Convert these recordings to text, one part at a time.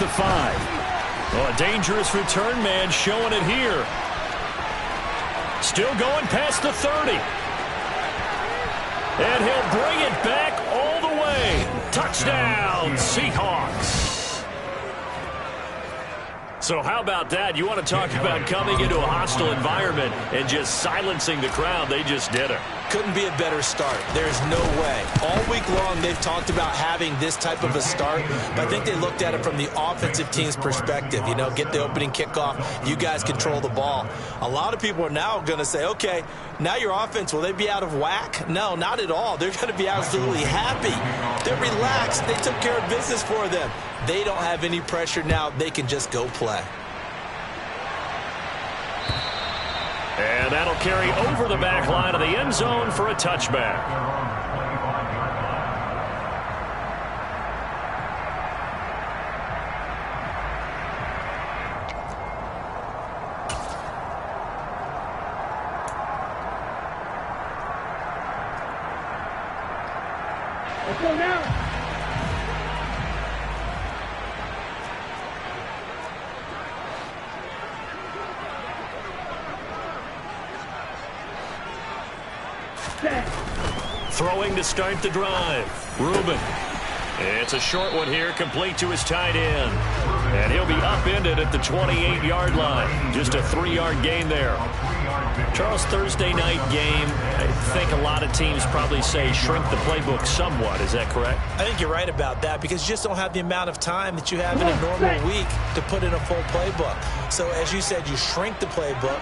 the 5. Oh, a dangerous return man showing it here. Still going past the 30. And he'll bring it back all the way. Touchdown, Seahawks. So how about that? You want to talk about coming into a hostile environment and just silencing the crowd. They just did it. Couldn't be a better start. There's no way. All week long, they've talked about having this type of a start, but I think they looked at it from the offensive team's perspective. You know, get the opening kickoff. You guys control the ball. A lot of people are now going to say, okay, now your offense, will they be out of whack? No, not at all. They're going to be absolutely happy. They're relaxed. They took care of business for them. They don't have any pressure now. They can just go play. And that'll carry over the back line of the end zone for a touchback. Let's go now. Throwing to start the drive. Reuben. It's a short one here, complete to his tight end. And he'll be upended at the 28-yard line. Just a 3-yard gain there. Charles, Thursday night game, I think a lot of teams probably say shrink the playbook somewhat. Is that correct? I think you're right about that because you just don't have the amount of time that you have in a normal week to put in a full playbook. So as you said, you shrink the playbook.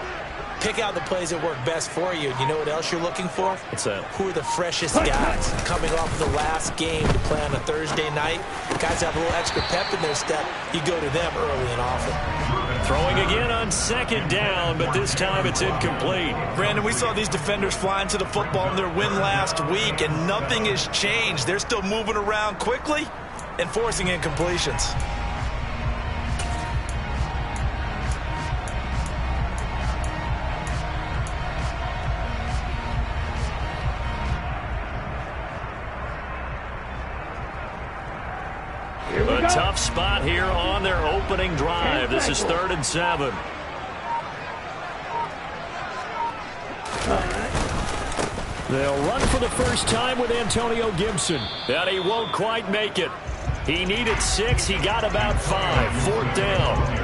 Pick out the plays that work best for you. You know what else you're looking for? What's that? Who are the freshest guys coming off the last game to play on a Thursday night? Guys have a little extra pep in their step. You go to them early and often. Throwing again on second down, but this time it's incomplete. Brandon, we saw these defenders flying to the football in their win last week, and nothing has changed. They're still moving around quickly and forcing incompletions. A tough spot here on their opening drive. This is 3rd and 7. They'll run for the first time with Antonio Gibson. And he won't quite make it. He needed 6. He got about 5. 4th down.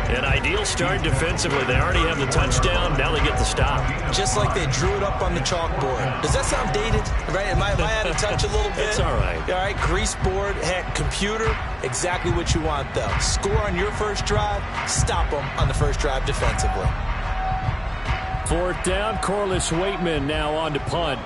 An ideal start defensively. They already have the touchdown. Now they get the stop. Just like they drew it up on the chalkboard. Does that sound dated? Right? Am I out of touch a little bit? It's all right. All right, grease board, heck, computer, exactly what you want, though. Score on your first drive, stop them on the first drive defensively. 4th down, Corliss Waitman now on to punt.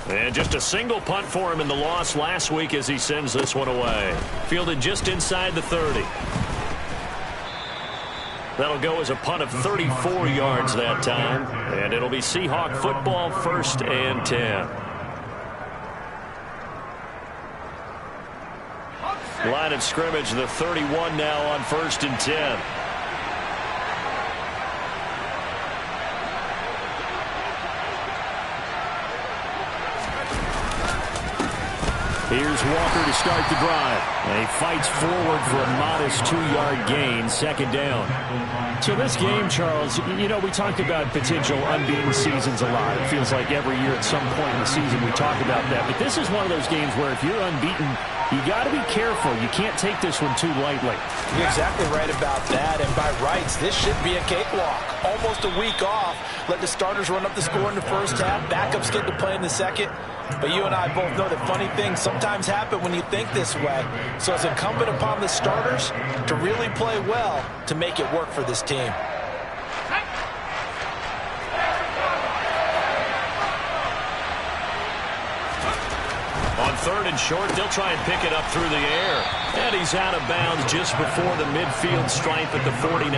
And just a single punt for him in the loss last week as he sends this one away. Fielded just inside the 30. That'll go as a punt of 34 yards that time. And it'll be Seahawk football, 1st and 10. Line of scrimmage, the 31 now on 1st and 10. Here's Walker to start the drive. And he fights forward for a modest 2-yard gain, 2nd down. So this game, Charles, you know, we talked about potential unbeaten seasons a lot. It feels like every year at some point in the season we talk about that. But this is one of those games where if you're unbeaten, you got to be careful. You can't take this one too lightly. You're exactly right about that. And by rights, this should be a cakewalk. Almost a week off. Let the starters run up the score in the first half. Backups get to play in the second. But you and I both know that funny things sometimes happen when you think this way. So it's incumbent upon the starters to really play well to make it work for this team. On 3rd and short, they'll try and pick it up through the air. And he's out of bounds just before the midfield stripe at the 49.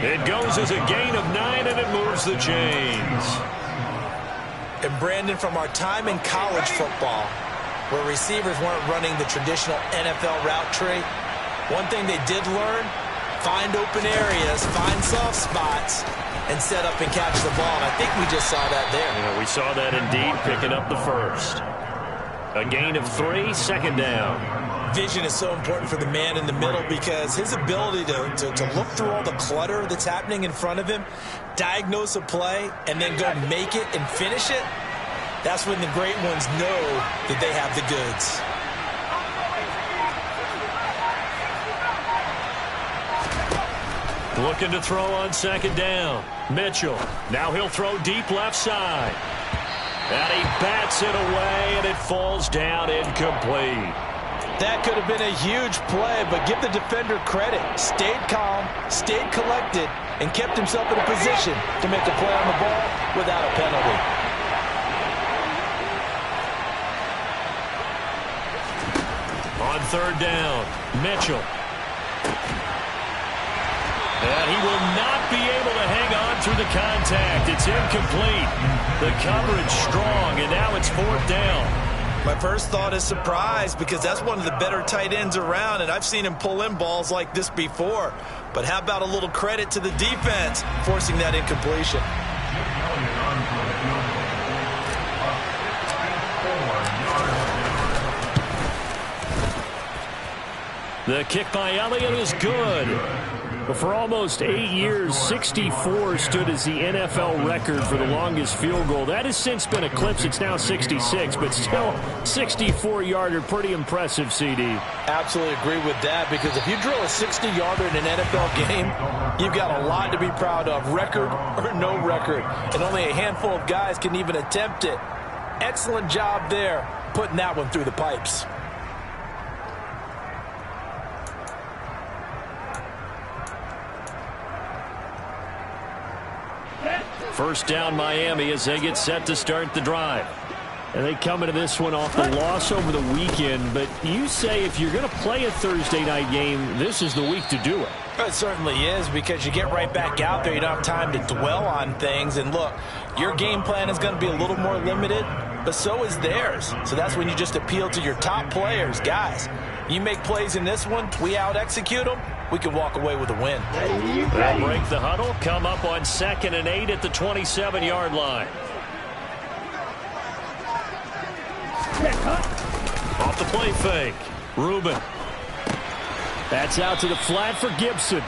It goes as a gain of 9, and it moves the chains. And Brandon, from our time in college football, where receivers weren't running the traditional NFL route tree, one thing they did learn, find open areas, find soft spots, and set up and catch the ball. And I think we just saw that there. Yeah, we saw that indeed, picking up the first. A gain of 3, 2nd down. Vision is so important for the man in the middle because his ability to look through all the clutter that's happening in front of him, diagnose a play, and then go make it and finish it, that's when the great ones know that they have the goods. Looking to throw on 2nd down. Mitchell. Now he'll throw deep left side. And he bats it away, and it falls down incomplete. That could have been a huge play, but give the defender credit. Stayed calm, stayed collected, and kept himself in a position to make a play on the ball without a penalty. On 3rd down, Mitchell. And he will not be able to hang on through the contact. It's incomplete. The coverage strong, and now it's 4th down. My first thought is surprise because that's one of the better tight ends around, and I've seen him pull in balls like this before. But how about a little credit to the defense forcing that incompletion? The kick by Elliott is good. But for almost 8 years, 64 stood as the NFL record for the longest field goal. That has since been eclipsed. It's now 66, but still 64-yarder. Pretty impressive, CD. Absolutely agree with that, because if you drill a 60-yarder in an NFL game, you've got a lot to be proud of, record or no record. And only a handful of guys can even attempt it. Excellent job there, putting that one through the pipes. First down, Miami, as they get set to start the drive. And they come into this one off the loss over the weekend. But you say if you're going to play a Thursday night game, this is the week to do it. It certainly is, because you get right back out there. You don't have time to dwell on things. And look, your game plan is going to be a little more limited, but so is theirs. So that's when you just appeal to your top players. Guys, you make plays in this one, we out-execute them, we can walk away with a win. They'll break the huddle, come up on 2nd and 8 at the 27-yard line. Off the play fake. Rubin. That's out to the flat for Gibson.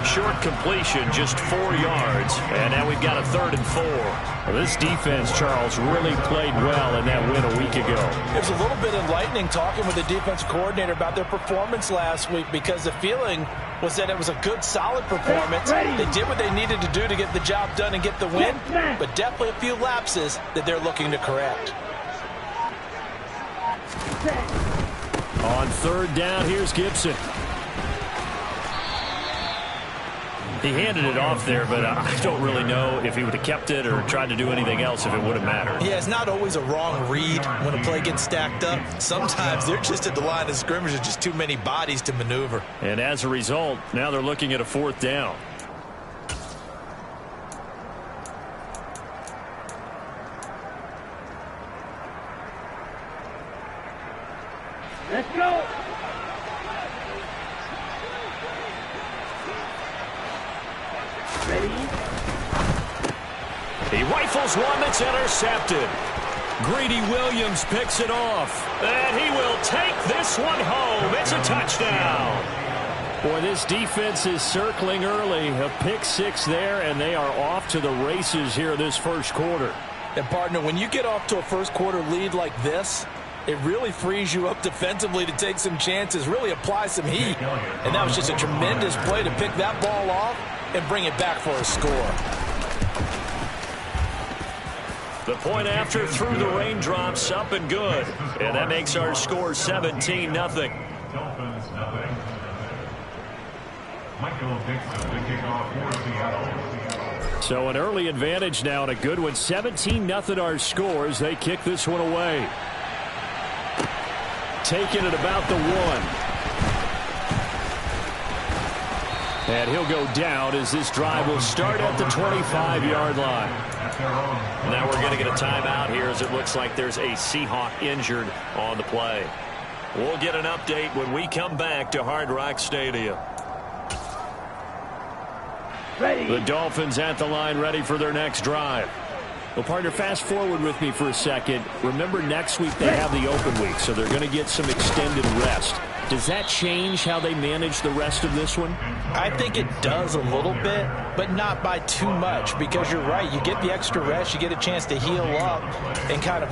Short completion, just 4 yards. And now we've got a 3rd and 4. Well, this defense, Charles, really played well in that win a week ago. It was a little bit enlightening talking with the defensive coordinator about their performance last week, because the feeling was that it was a good, solid performance. They did what they needed to do to get the job done and get the win, but definitely a few lapses that they're looking to correct. On 3rd down, here's Gibson. He handed it off there, but I don't really know if he would have kept it or tried to do anything else if it would have mattered. Yeah, it's not always a wrong read when a play gets stacked up. Sometimes they're just at the line of scrimmage. There's just too many bodies to maneuver. And as a result, now they're looking at a 4th down. Let's go. Ready? He rifles one that's intercepted. Greedy Williams picks it off. And he will take this one home. It's a touchdown. Boy, this defense is circling early. A pick 6 there, and they are off to the races here this first quarter. And, partner, when you get off to a first-quarter lead like this, it really frees you up defensively to take some chances, really apply some heat. And that was just a tremendous play to pick that ball off and bring it back for a score. The point after through the raindrops, up and good. And that makes our score 17-0. So an early advantage now and a good one. 17-0 our score as they kick this one away. Taking it about the 1. And he'll go down as this drive will start at the 25-yard line. Now we're going to get a timeout here as it looks like there's a Seahawk injured on the play. We'll get an update when we come back to Hard Rock Stadium. Ready. The Dolphins at the line, ready for their next drive. Well, partner, fast forward with me for a second. Remember, next week they have the open week, so they're going to get some extended rest. Does that change how they manage the rest of this one? I think it does a little bit, but not by too much, because you're right. You get the extra rest. You get a chance to heal up and kind of,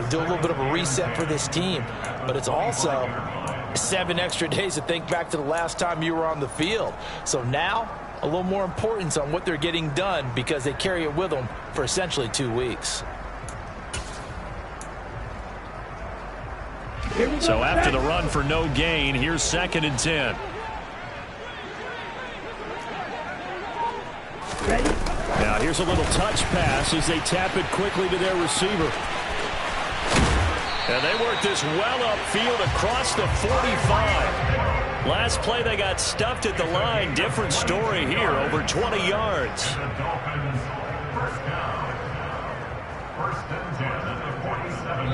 do a little bit of a reset for this team. But it's also 7 extra days to think back to the last time you were on the field. So now, a little more importance on what they're getting done because they carry it with them for essentially 2 weeks. So after the run for no gain, here's 2nd and 10. Ready. Now here's a little touch pass as they tap it quickly to their receiver. And they work this well upfield across the 45. Last play they got stuffed at the line. Different story here, over 20 yards.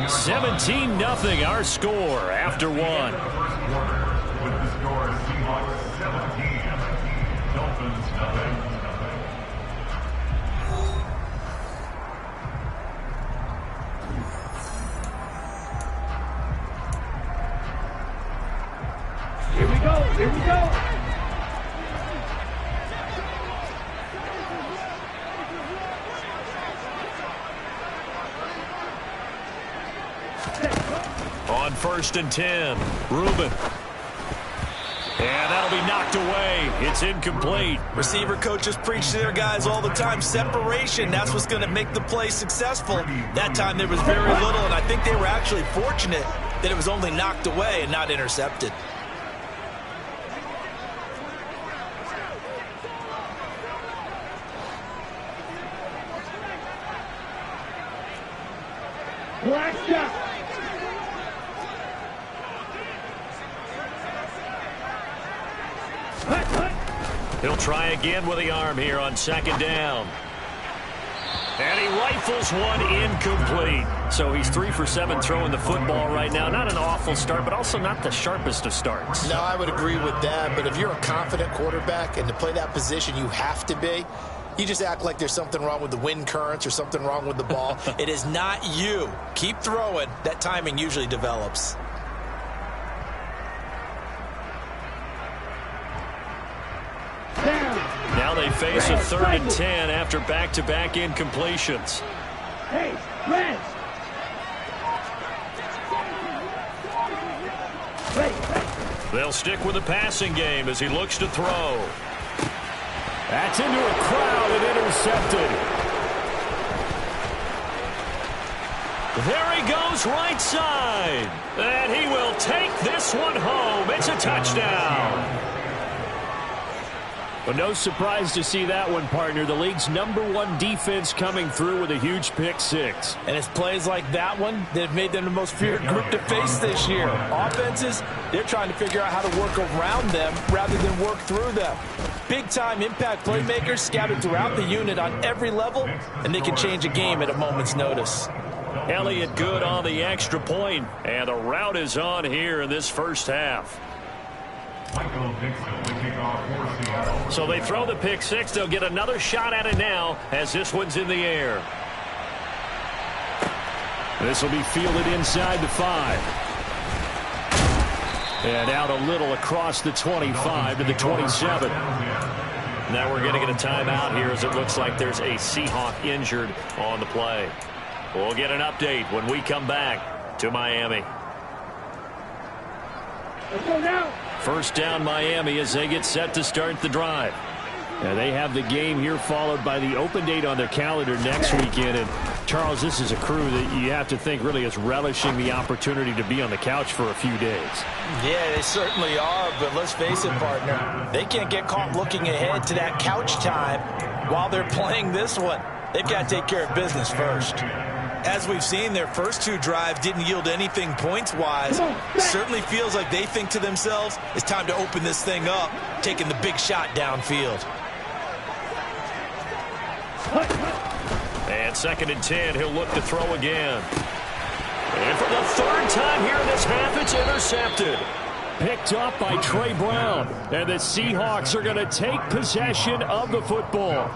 17-0 our score after 1. With the score, Seahawks 17, Dolphins 0. Here we go. Here we go. On 1st and 10, Reuben. And that'll be knocked away. It's incomplete. Receiver coaches preach to their guys all the time. Separation, that's what's going to make the play successful. That time there was very little, and I think they were actually fortunate that it was only knocked away and not intercepted. Black shot. He'll try again with the arm here on 2nd down. And he rifles one incomplete. So he's 3 for 7 throwing the football right now. Not an awful start, but also not the sharpest of starts. No, I would agree with that. But if you're a confident quarterback and to play that position, you have to be. You just act like there's something wrong with the wind currents or something wrong with the ball. It is not you. Keep throwing. That timing usually develops. Now they face a 3rd and 10 after back-to-back incompletions. Hey, Reds. Ready. They'll stick with the passing game as he looks to throw. That's into a crowd and intercepted. There he goes right side. And he will take this one home. It's a touchdown. But no surprise to see that one, partner. The league's #1 defense coming through with a huge pick 6. And it's plays like that one that have made them the most feared group to face this year. Offenses, they're trying to figure out how to work around them rather than work through them. Big-time impact playmakers scattered throughout the unit on every level, and they can change a game at a moment's notice. Elliott good on the extra point, and the route is on here in this first half. So they throw the pick 6. They'll get another shot at it now as this one's in the air. This will be fielded inside the 5. And out a little across the 25 to the 27. Now we're going to get a timeout here as it looks like there's a Seahawk injured on the play. We'll get an update when we come back to Miami. Let's go now. 1st down Miami as they get set to start the drive. Now they have the game here followed by the open date on their calendar next weekend. And Charles, this is a crew that you have to think really is relishing the opportunity to be on the couch for a few days. Yeah, they certainly are, but let's face it, partner. They can't get caught looking ahead to that couch time while they're playing this one. They've got to take care of business first. As we've seen, their first 2 drives didn't yield anything points-wise. Certainly feels like they think to themselves, it's time to open this thing up, taking the big shot downfield. And 2nd and 10, he'll look to throw again. And for the 3rd time here in this half, it's intercepted. picked up by Trey Brown. And the Seahawks are going to take possession of the football.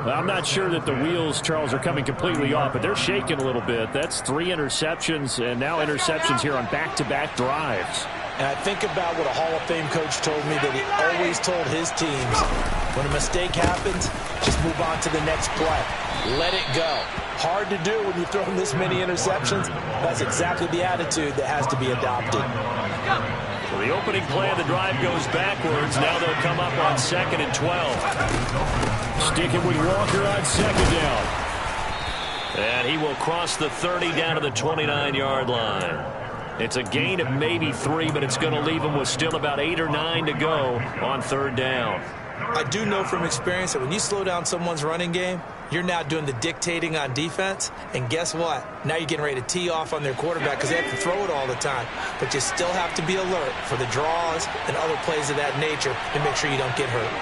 I'm not sure that the wheels, Charles, are coming completely off, but they're shaking a little bit. That's 3 interceptions, and now interceptions here on back-to-back drives. And I think about what a Hall of Fame coach told me that he always told his teams, when a mistake happens, just move on to the next play. Let it go. Hard to do when you throw this many interceptions. That's exactly the attitude that has to be adopted. So the opening play of the drive goes backwards. Now they'll come up on 2nd and 12. Sticking with Walker on 2nd down. And he will cross the 30 down to the 29-yard line. It's a gain of maybe 3, but it's going to leave him with still about 8 or 9 to go on 3rd down. I do know from experience that when you slow down someone's running game, you're now doing the dictating on defense. And guess what? Now you're getting ready to tee off on their quarterback because they have to throw it all the time. But you still have to be alert for the draws and other plays of that nature to make sure you don't get hurt.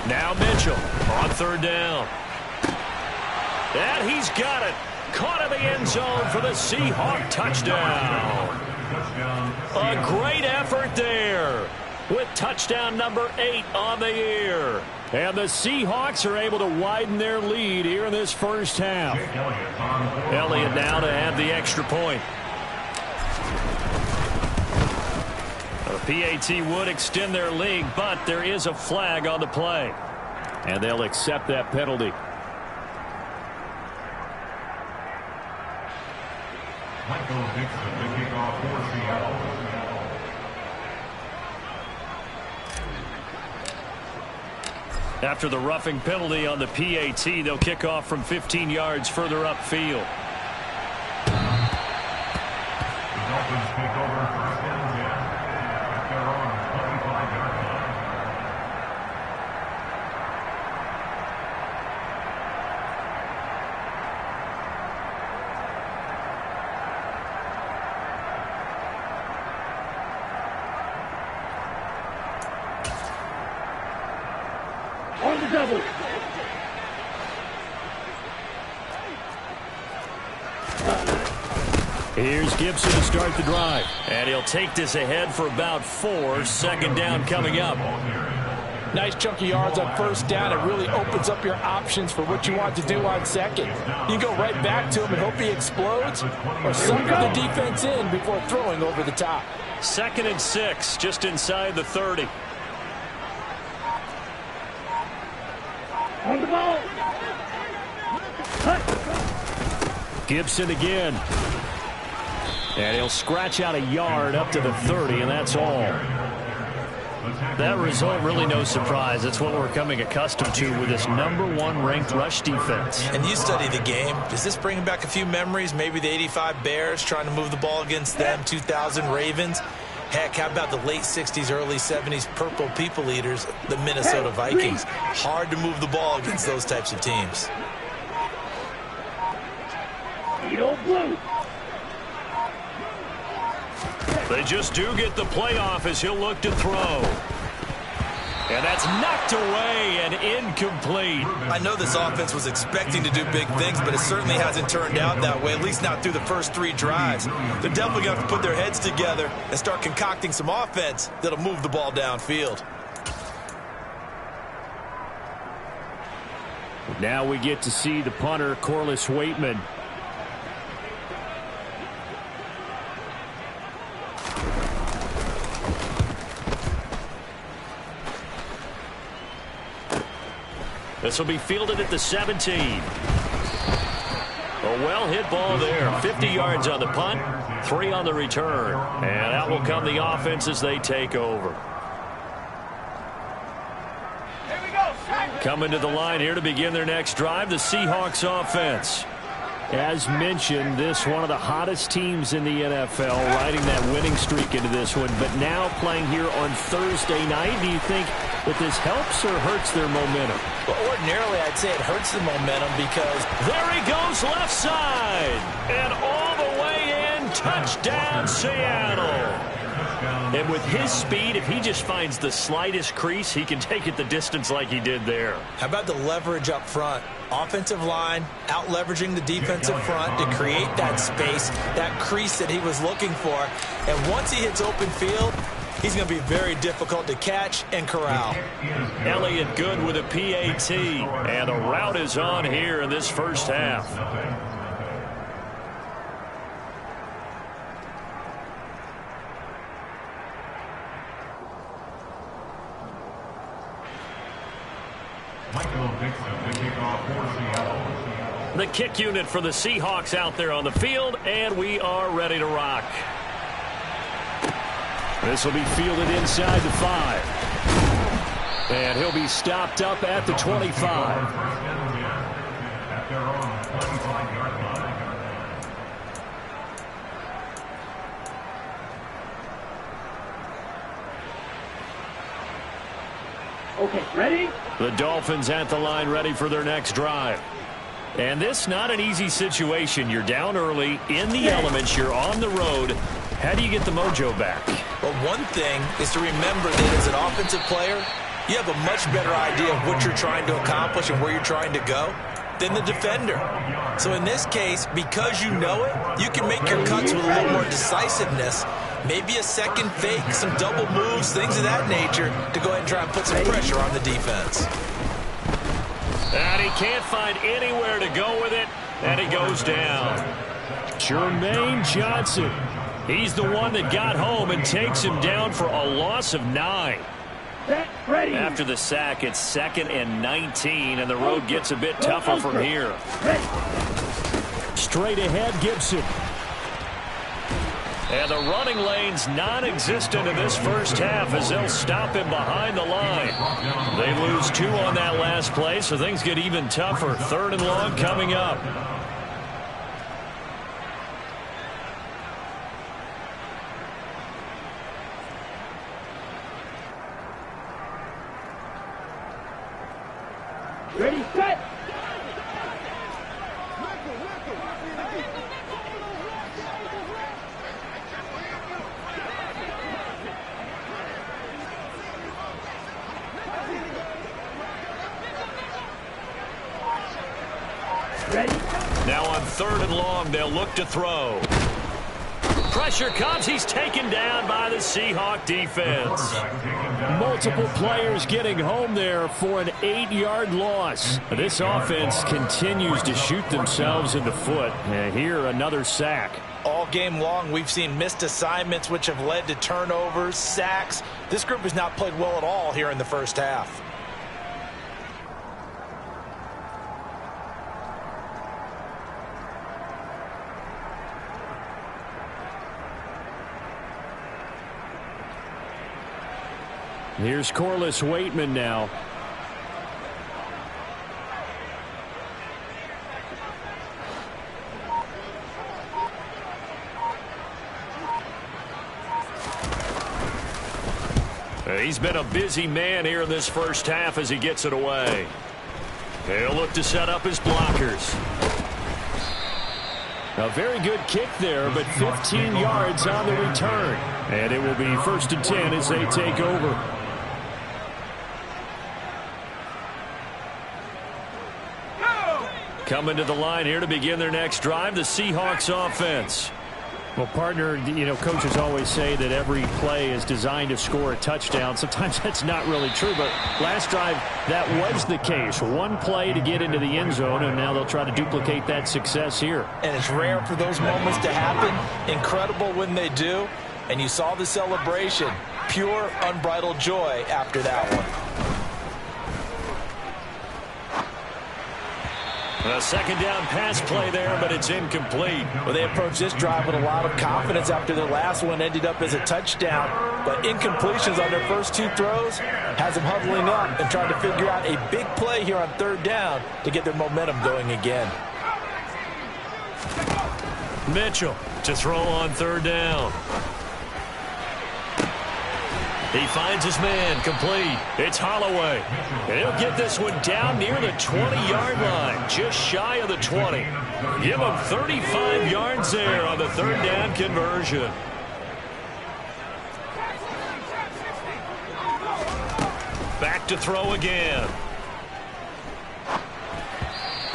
Now Mitchell on 3rd down. And he's got it. Caught in the end zone for the Seahawk touchdown. A great effort there with touchdown number 8 on the year. And the Seahawks are able to widen their lead here in this first half. Elliott now to add the extra point. The PAT would extend their lead, but there is a flag on the play. And they'll accept that penalty. Michael Dixon, the kickoff for Seattle. After the roughing penalty on the PAT, they'll kick off from 15 yards further upfield. The Dolphins take over 1st and 10 at their own 25-yard line. On the double. Here's Gibson to start the drive. And he'll take this ahead for about 4. 2nd down coming up. Nice chunky yards on 1st down. It really opens up your options for what you want to do on 2nd. You go right back to him and hope he explodes, or sucker the defense in before throwing over the top. 2nd and 6, just inside the 30. On the ball. Gibson again. And he'll scratch out a yard up to the 30, and that's all. That result, really no surprise. That's what we're coming accustomed to with this #1 ranked rush defense. And you study the game. Does this bring back a few memories? Maybe the 85 Bears trying to move the ball against them, 2000 Ravens. Heck, how about the late 60s, early 70s Purple People Eaters, the Minnesota Vikings? Hard to move the ball against those types of teams. Blue. They just do get the playoff as he'll look to throw. And that's knocked away and incomplete. I know this offense was expecting to do big things, but it certainly hasn't turned out that way, at least not through the first 3 drives. They're definitely going to have to put their heads together and start concocting some offense that'll move the ball downfield. Now we get to see the punter, Corliss Waitman. This will be fielded at the 17. A well-hit ball there. 50 yards on the punt, 3 on the return. And out will come the offense as they take over. Coming to the line here to begin their next drive, the Seahawks offense. As mentioned, this one of the hottest teams in the NFL, riding that winning streak into this one, but now playing here on Thursday night. Do you think that this helps or hurts their momentum? Well, ordinarily, I'd say it hurts the momentum because there he goes left side. And all the way in, touchdown Seattle. And with his speed, if he just finds the slightest crease, he can take it the distance like he did there. How about the leverage up front? Offensive line out leveraging the defensive front to create that space, that crease that he was looking for. And once he hits open field, he's going to be very difficult to catch and corral. Elliott good with a PAT. And the route is on here in this first half. The kick unit for the Seahawks out there on the field, and we are ready to rock. This will be fielded inside the 5. And he'll be stopped up at the 25. Okay, ready? The Dolphins at the line ready for their next drive. And this not an easy situation. You're down early, in the elements, you're on the road. How do you get the mojo back? Well, one thing is to remember that as an offensive player, you have a much better idea of what you're trying to accomplish and where you're trying to go than the defender. So in this case, because you know it, you can make your cuts with a little more decisiveness. Maybe a second fake, some double moves, things of that nature to go ahead and try and put some pressure on the defense. And he can't find anywhere to go with it, and he goes down. Jermaine Johnson. He's the one that got home and takes him down for a loss of 9. Ready. After the sack, it's 2nd and 19, and the road gets a bit tougher from here. Straight ahead, Gibson. And the running lane's non-existent in this first half as they'll stop him behind the line. They lose 2 on that last play, so things get even tougher. 3rd and long coming up. Ready, set. Ready. Now on 3rd and long, they'll look to throw. Pressure comes. He's taken down by the Seahawk defense. Multiple players getting home there for an 8-yard loss. This offense continues to shoot themselves in the foot. And here, another sack. All game long, we've seen missed assignments, which have led to turnovers, sacks. This group has not played well at all here in the first half. Here's Corliss Waitman now. He's been a busy man here in this first half as he gets it away. He'll look to set up his blockers. A very good kick there, but 15 yards on the return. And it will be 1st and 10 as they take over. Coming to the line here to begin their next drive, the Seahawks offense. Well, partner, you know, coaches always say that every play is designed to score a touchdown. Sometimes that's not really true, but last drive, that was the case. One play to get into the end zone, and now they'll try to duplicate that success here. And it's rare for those moments to happen. Incredible when they do. And you saw the celebration. Pure, unbridled joy after that one. A second down pass play there, but it's incomplete. Well, they approached this drive with a lot of confidence after their last one ended up as a touchdown. But incompletions on their first 2 throws has them huddling up and trying to figure out a big play here on 3rd down to get their momentum going again. Mitchell to throw on 3rd down. He finds his man, complete. It's Holloway. And he'll get this one down near the 20-yard line, just shy of the 20. Give him 35 yards there on the 3rd down conversion. back to throw again.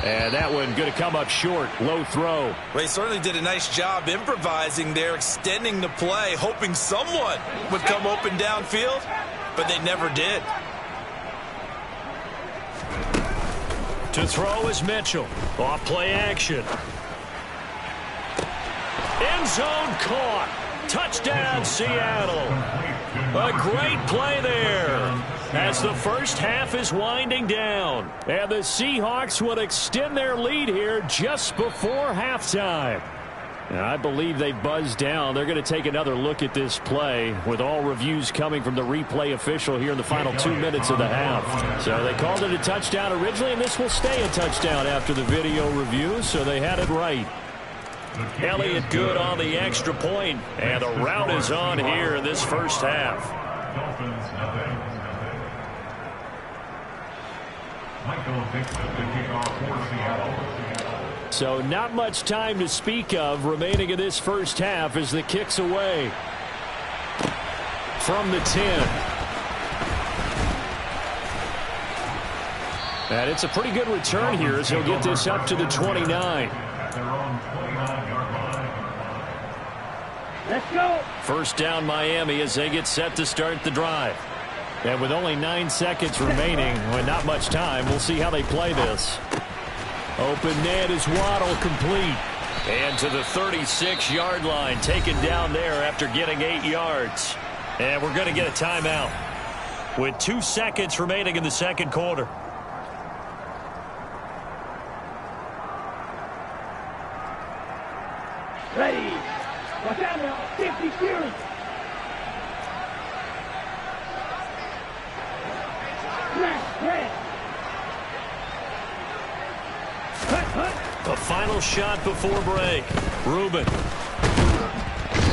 And that one going to come up short. Low throw. Well, he certainly did a nice job improvising there, extending the play, hoping someone would come open downfield, but they never did. To throw is Mitchell. Off play action. End zone caught. Touchdown, Seattle. A great play there as the first half is winding down. And the Seahawks will extend their lead here just before halftime. And I believe they buzzed down. They're going to take another look at this play with all reviews coming from the replay official here in the final 2 minutes of the half. So they called it a touchdown originally, and this will stay a touchdown after the video review, so they had it right. Elliott good on the extra point, and the route is on here in this first half. So not much time to speak of remaining in this first half as the kick's away from the 10. And it's a pretty good return here as he'll get this up to the 29. Let's go. First down Miami as they get set to start the drive. And with only 9 seconds remaining, with not much time, we'll see how they play this. Open net is Waddle complete. And to the 36-yard line, taken down there after getting 8 yards. And we're going to get a timeout with 2 seconds remaining in the second quarter. Ready. Watch out now. 50 series. The final shot before break. Rubin.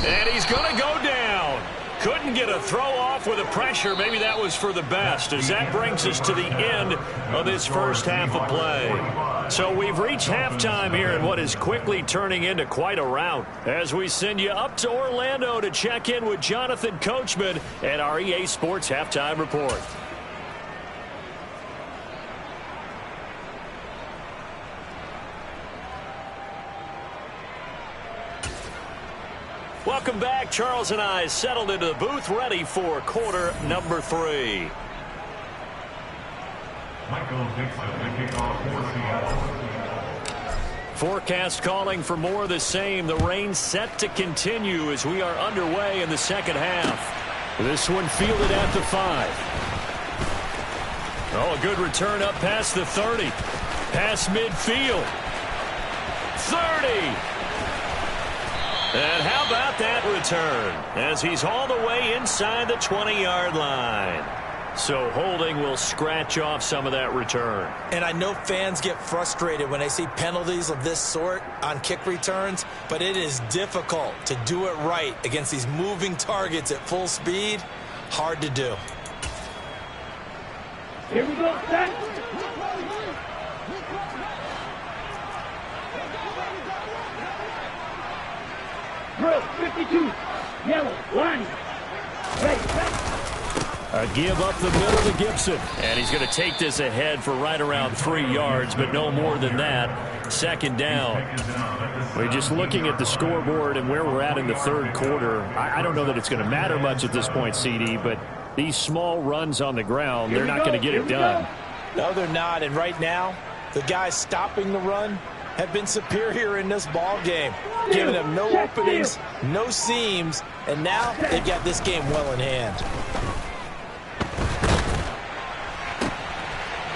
And he's going to go down. Couldn't get a throw off with the pressure. Maybe that was for the best, as that brings us to the end of this first half of play. So we've reached halftime here in what is quickly turning into quite a rout, as we send you up to Orlando to check in with Jonathan Coachman and our EA Sports Halftime Report. Welcome back. Charles and I settled into the booth, ready for quarter number 3. Forecast calling for more of the same. The rain set to continue as we are underway in the second half. This one fielded at the 5. Oh, a good return up past the 30. Past midfield. 30. And how about that return as he's all the way inside the 20-yard line. So holding will scratch off some of that return. And I know fans get frustrated when they see penalties of this sort on kick returns, but it is difficult to do it right against these moving targets at full speed. Hard to do. Here we go, set. Drill, 52. Yellow, line. Ready, set. A give up the middle to Gibson. And he's going to take this ahead for right around 3 yards, but no more than that. Second down. We're just looking at the scoreboard and where we're at in the third quarter. I don't know that it's going to matter much at this point, CD, but these small runs on the ground, they're not going to get it done. No, they're not. And right now, the guys stopping the run have been superior in this ball game, giving them no openings, no seams, and now they've got this game well in hand.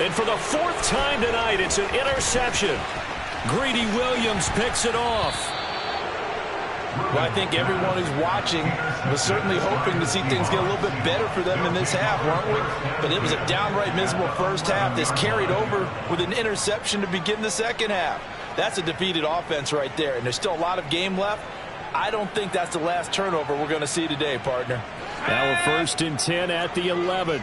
And for the 4th time tonight, it's an interception. Greedy Williams picks it off. Well, I think everyone who's watching was certainly hoping to see things get a little bit better for them in this half, weren't we? But it was a downright miserable first half that's carried over with an interception to begin the second half. That's a defeated offense right there, and there's still a lot of game left. I don't think that's the last turnover we're going to see today, partner. Now a 1st and 10 at the 11.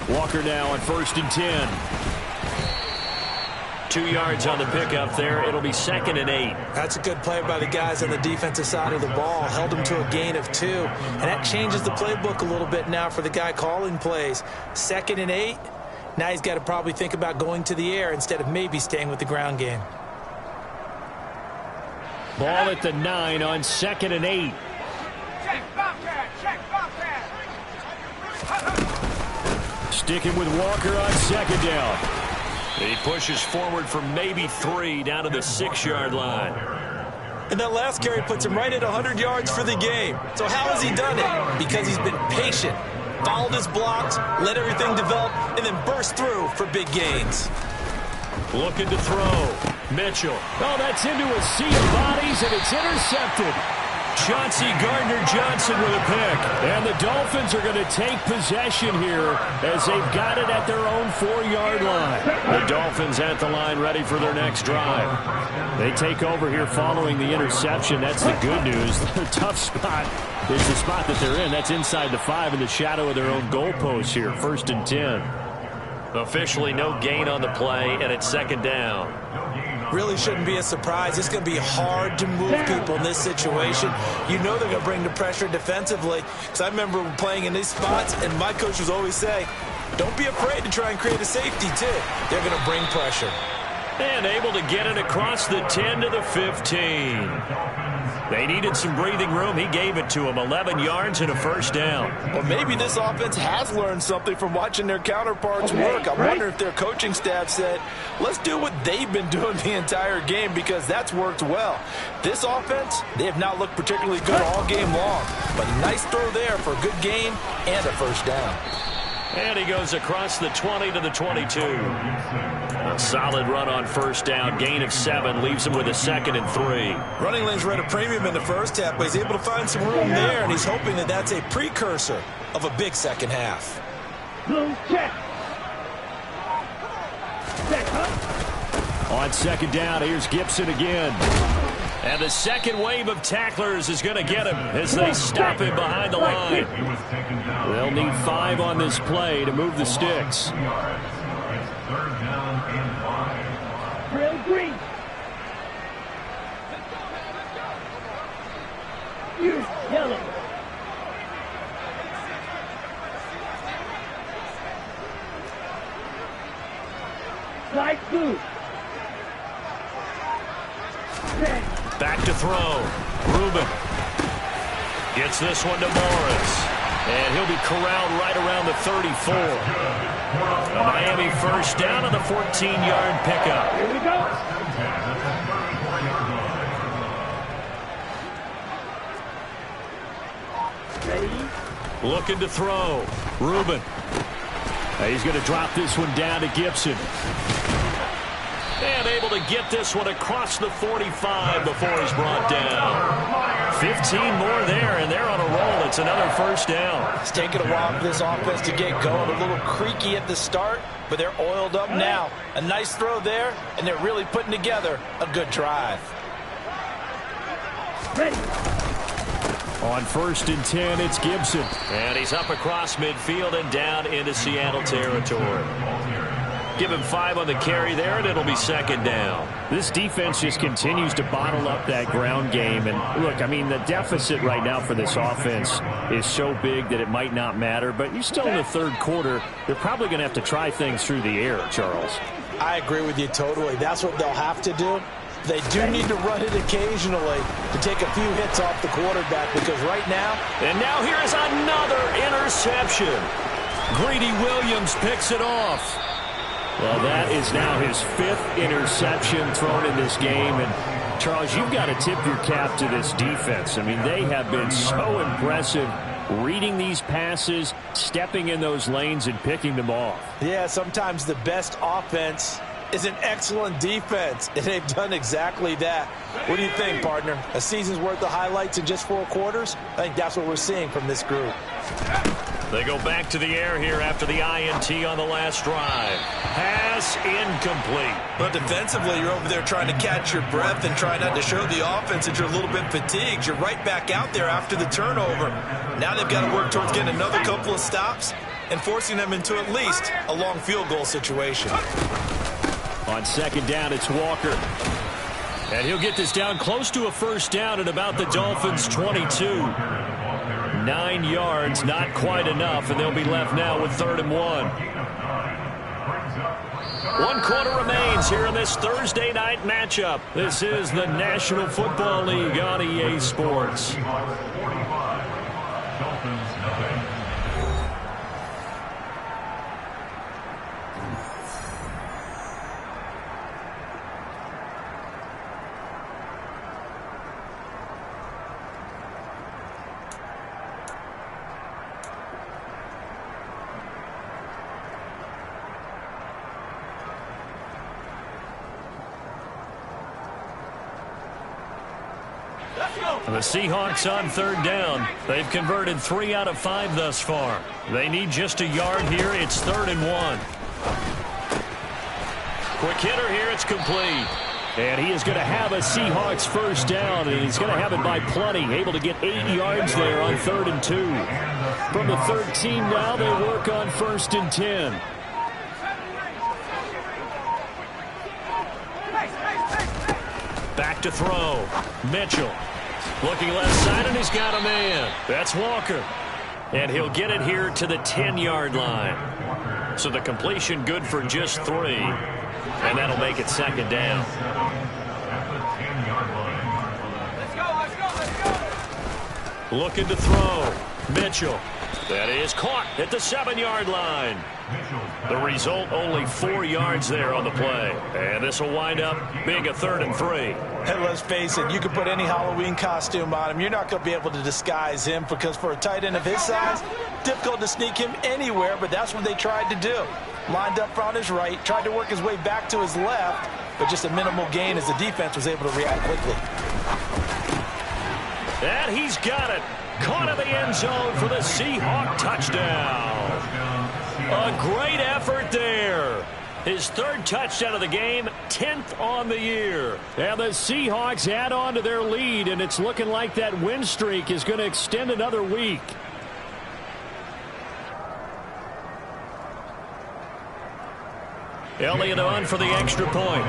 Walker now on 1st and 10. 2 yards on the pickup there. It'll be 2nd and 8. That's a good play by the guys on the defensive side of the ball. Held them to a gain of 2. And that changes the playbook a little bit now for the guy calling plays. 2nd and 8. Now he's got to probably think about going to the air instead of maybe staying with the ground game. Ball at the 9 on 2nd and 8. Sticking with Walker on 2nd down. He pushes forward for maybe 3 down to the 6-yard line. And that last carry puts him right at 100 yards for the game. So how has he done it? Because he's been patient, followed his blocks, let everything develop, and then burst through for big gains. Looking to throw. Mitchell. Oh, that's into a sea of bodies, and it's intercepted. Chauncey Gardner-Johnson with a pick. And the Dolphins are going to take possession here as they've got it at their own 4-yard line. The Dolphins at the line ready for their next drive. They take over here following the interception. That's the good news. The tough spot is the spot that they're in. That's inside the 5 in the shadow of their own goalpost here. 1st and 10. Officially no gain on the play, and it's 2nd down. Really shouldn't be a surprise. It's going to be hard to move people in this situation. You know they're going to bring the pressure defensively. Because I remember playing in these spots, and my coach was always saying, don't be afraid to try and create a safety, too. They're going to bring pressure. And able to get it across the 10 to the 15. They needed some breathing room. He gave it to them. 11 yards and a 1st down. Well, maybe this offense has learned something from watching their counterparts work. I wonder if their coaching staff said, let's do what they've been doing the entire game, because that's worked well. This offense, they have not looked particularly good all game long. But a nice throw there for a good gain and a 1st down. And he goes across the 20 to the 22. A solid run on 1st down. Gain of 7 leaves him with a 2nd and 3. Running lanes were at a premium in the first half, but he's able to find some room there, and he's hoping that that's a precursor of a big second half. Blue check. Check, huh? On 2nd down, here's Gibson again. And the second wave of tacklers is going to get him as they stop him behind the line. They'll need 5 on this play to move the sticks. Real green. You yellow. Light blue. Back to throw. Rubin gets this one to Morris. And he'll be corralled right around the 34. A Miami 1st down on the 14-yard pickup. Here we go. Ready? Looking to throw. Rubin. He's going to drop this one down to Gibson. And able to get this one across the 45 before he's brought down. 15 more there, and they're on a roll. It's another 1st down. It's taken a while for this offense to get going. A little creaky at the start, but they're oiled up now. A nice throw there, and they're really putting together a good drive. Ready. On 1st and 10, it's Gibson. And he's up across midfield and down into Seattle territory. Give him 5 on the carry there, and it'll be 2nd down. This defense just continues to bottle up that ground game. And, look, I mean, the deficit right now for this offense is so big that it might not matter. But you're still in the 3rd quarter. They're probably going to have to try things through the air, Charles. I agree with you totally. That's what they'll have to do. They do need to run it occasionally to take a few hits off the quarterback, because right now... And now here is another interception. Greedy Williams picks it off. Well, that is now his 5th interception thrown in this game. And, Charles, you've got to tip your cap to this defense. I mean, they have been so impressive reading these passes, stepping in those lanes, and picking them off. Yeah, sometimes the best offense is an excellent defense, and they've done exactly that. What do you think, partner? A season's worth of highlights in just 4 quarters? I think that's what we're seeing from this group. They go back to the air here after the INT on the last drive. Pass incomplete. But defensively, you're over there trying to catch your breath and try not to show the offense that you're a little bit fatigued. You're right back out there after the turnover. Now they've got to work towards getting another couple of stops and forcing them into at least a long field goal situation. On second down, it's Walker. And he'll get this down close to a first down at about the Dolphins' 22. 9 yards, not quite enough, and they'll be left now with 3rd and 1. 1 quarter remains here in this Thursday night matchup. This is the National Football League on EA Sports. The Seahawks on 3rd down. They've converted 3 out of 5 thus far. They need just a yard here. It's 3rd and 1. Quick hitter here. It's complete. And he is going to have a Seahawks first down, and he's going to have it by plenty. Able to get 8 yards there on 3rd and 2. From the 13 now, they work on 1st and 10. Back to throw. Mitchell. Looking left side, and he's got a man. That's Walker. And he'll get it here to the 10-yard line. So the completion good for just 3. And that'll make it 2nd down. Looking to throw. Mitchell. That is caught at the 7-yard line. The result, only 4 yards there on the play. And this will wind up being a 3rd and 3. And let's face it, you can put any Halloween costume on him. You're not going to be able to disguise him because for a tight end of his size, difficult to sneak him anywhere, but that's what they tried to do. Lined up on his right, tried to work his way back to his left, but just a minimal gain as the defense was able to react quickly. And he's got it. Caught in the end zone for the Seahawk touchdown. A great effort there. His 3rd touchdown of the game, 10th on the year. And the Seahawks add on to their lead, and it's looking like that win streak is going to extend another week. Elliott on for the extra point.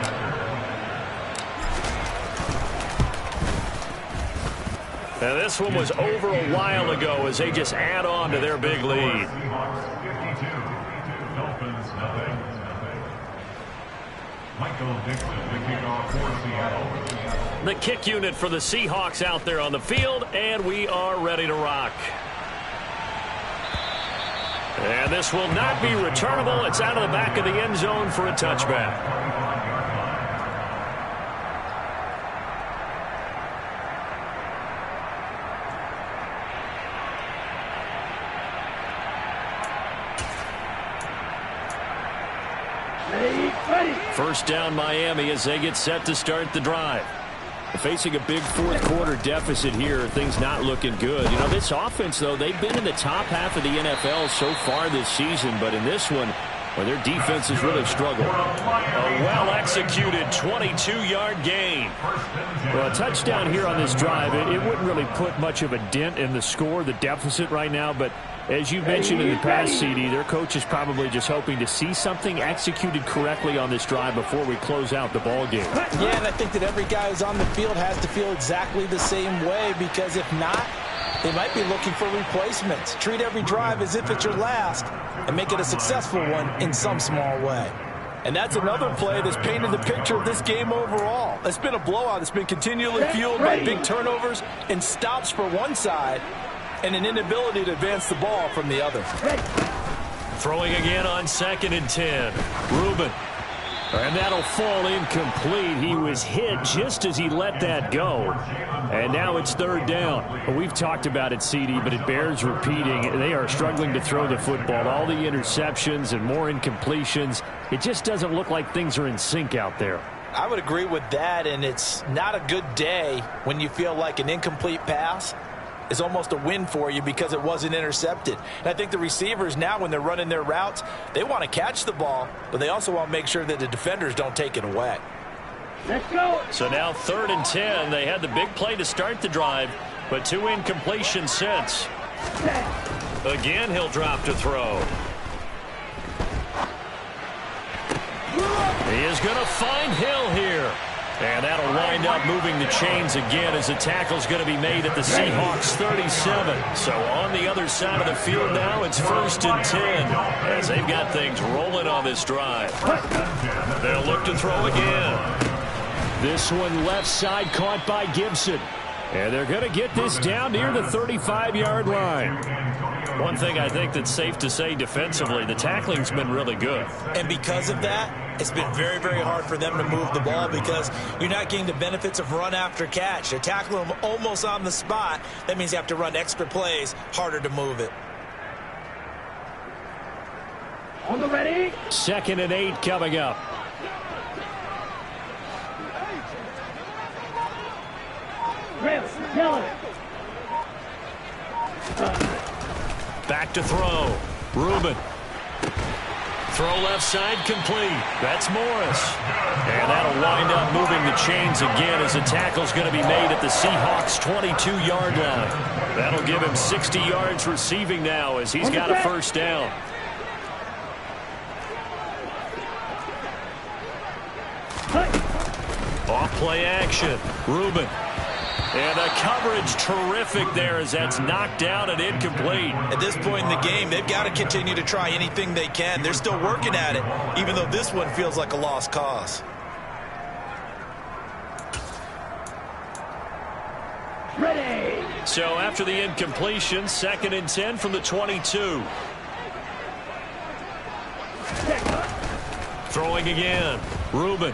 And this one was over a while ago as they just add on to their big lead. The kick unit for the Seahawks out there on the field, and we are ready to rock. And this will not be returnable. It's out of the back of the end zone for a touchback. First down Miami as they get set to start the drive. Facing a big 4th quarter deficit here, things not looking good. You know, this offense, though, they've been in the top half of the NFL so far this season, but in this one, well, their defense has really struggled. A well-executed 22-yard gain. Well, a touchdown here on this drive, it wouldn't really put much of a dent in the score, the deficit right now, but as you mentioned in the past, CD, their coach is probably just hoping to see something executed correctly on this drive before we close out the ball game. Yeah, and I think that every guy who's on the field has to feel exactly the same way, because if not, they might be looking for replacements. Treat every drive as if it's your last and make it a successful one in some small way. And that's another play that's painted the picture of this game overall. It's been a blowout. It's been continually fueled by big turnovers and stops for one side and an inability to advance the ball from the other. Throwing again on 2nd and 10. Reuben. And that'll fall incomplete. He was hit just as he let that go. And now it's 3rd down. We've talked about it, CD, but it bears repeating. They are struggling to throw the football. All the interceptions and more incompletions. It just doesn't look like things are in sync out there. I would agree with that, and it's not a good day when you feel like an incomplete pass is almost a win for you because it wasn't intercepted. And I think the receivers now, when they're running their routes, they want to catch the ball, but they also want to make sure that the defenders don't take it away. Let's go. So now 3rd and 10. They had the big play to start the drive, but 2 incompletions since. Again, he'll drop to throw. He is going to find Hill here. And that'll wind up moving the chains again as the tackle's going to be made at the Seahawks 37. So on the other side of the field now, it's 1st and 10 as they've got things rolling on this drive. They'll look to throw again. This one left side caught by Gibson. And they're going to get this down near the 35-yard line. One thing I think that's safe to say defensively, the tackling's been really good. And because of that, it's been very, very hard for them to move the ball because you're not getting the benefits of run after catch. They're tackling them almost on the spot. That means you have to run extra plays, harder to move it. On the ready. 2nd and 8 coming up. Back to throw. Reuben. Throw left side complete. That's Morris. And that'll wind up moving the chains again as the tackle's going to be made at the Seahawks 22-yard line. That'll give him 60 yards receiving now as he's got a 1st down. Off play action. Reuben. And the coverage terrific there as that's knocked down and incomplete. At this point in the game, they've got to continue to try anything they can. They're still working at it, even though this one feels like a lost cause. Ready. So after the incompletion, 2nd and 10 from the 22. Throwing again. Reuben.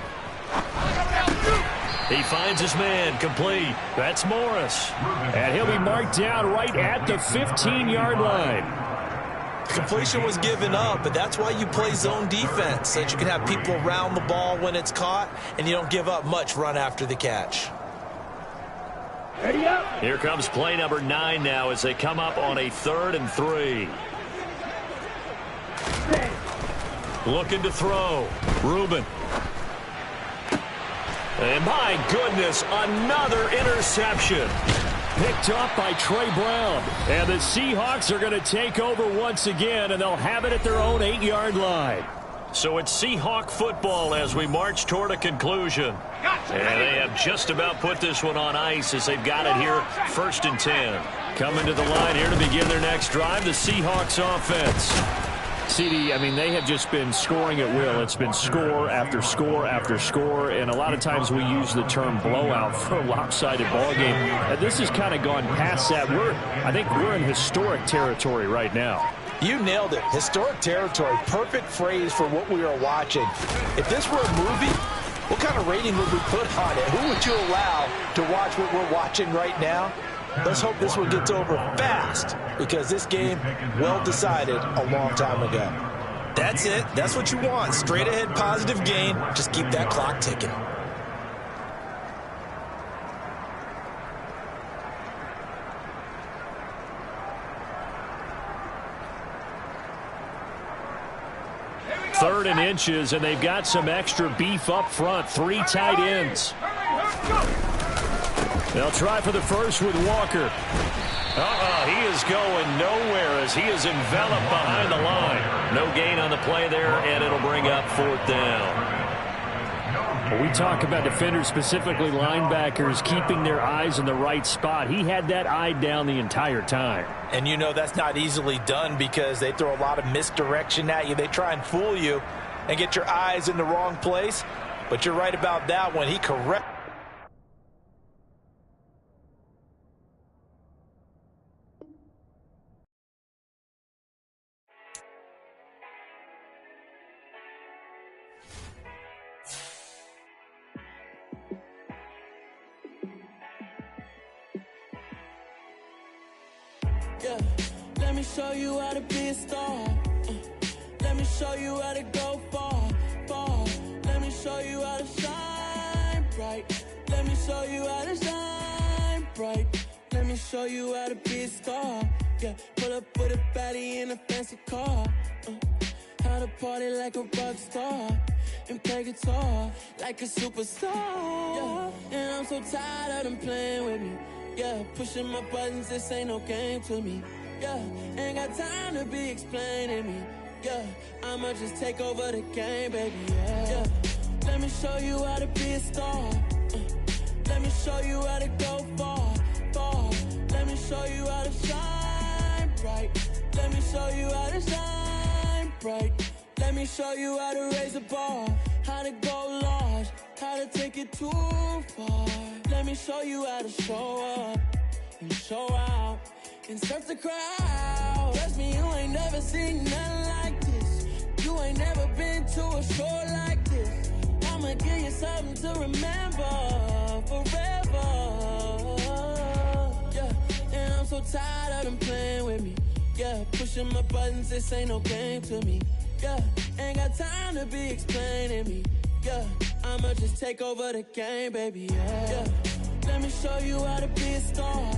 He finds his man, complete. That's Morris. And he'll be marked down right at the 15-yard line. Completion was given up, but that's why you play zone defense, so that you can have people around the ball when it's caught, and you don't give up much run after the catch. Ready up. Here comes play number 9 now as they come up on a 3rd and 3. Looking to throw. Reuben. And my goodness, another interception. Picked up by Trey Brown. And the Seahawks are going to take over once again, and they'll have it at their own 8-yard line. So it's Seahawk football as we march toward a conclusion. And they have just about put this one on ice as they've got it here, 1st and 10. Coming to the line here to begin their next drive, the Seahawks offense. CD, I mean, they have just been scoring at will. It's been score after score after score, and a lot of times we use the term blowout for a lopsided ball game. This has kind of gone past that. I think we're in historic territory right now. You nailed it. Historic territory. Perfect phrase for what we are watching. If this were a movie, what kind of rating would we put on it? Who would you allow to watch what we're watching right now? Let's hope this one gets over fast, because this game, well decided a long time ago. That's it. That's what you want. Straight ahead, positive gain. Just keep that clock ticking. Third and inches, and they've got some extra beef up front. 3 tight ends. They'll try for the first with Walker. He is going nowhere as he is enveloped behind the line. No gain on the play there, and it'll bring up 4th down. When we talk about defenders, specifically linebackers, keeping their eyes in the right spot. He had that eye down the entire time. And you know that's not easily done because they throw a lot of misdirection at you. They try and fool you and get your eyes in the wrong place. But you're right about that one. He correct. Yeah, let me show you how to be a star. Let me show you how to go far, far. Let me show you how to shine bright. Let me show you how to shine bright. Let me show you how to be a star. Yeah, pull up with a baddie in a fancy car. How to party like a rock star and play guitar like a superstar. Yeah, and I'm so tired of them playing with me. Yeah, pushing my buttons, this ain't no game to me. Yeah, ain't got time to be explaining me. Yeah, I'ma just take over the game, baby, yeah. Yeah, let me show you how to be a star. Let me show you how to go far, far. Let me show you how to shine bright. Let me show you how to shine bright. Let me show you how to raise a bar, how to go large, how to take it too far. Let me show you how to show up and show out and surf the crowd. Trust me, you ain't never seen nothing like this. You ain't never been to a show like this. I'ma give you something to remember forever. Yeah, and I'm so tired of them playing with me. Yeah, pushing my buttons, this ain't no game to me. Yeah, ain't got time to be explaining me. Yeah, I'ma just take over the game, baby. Yeah, let me show you how to be a star.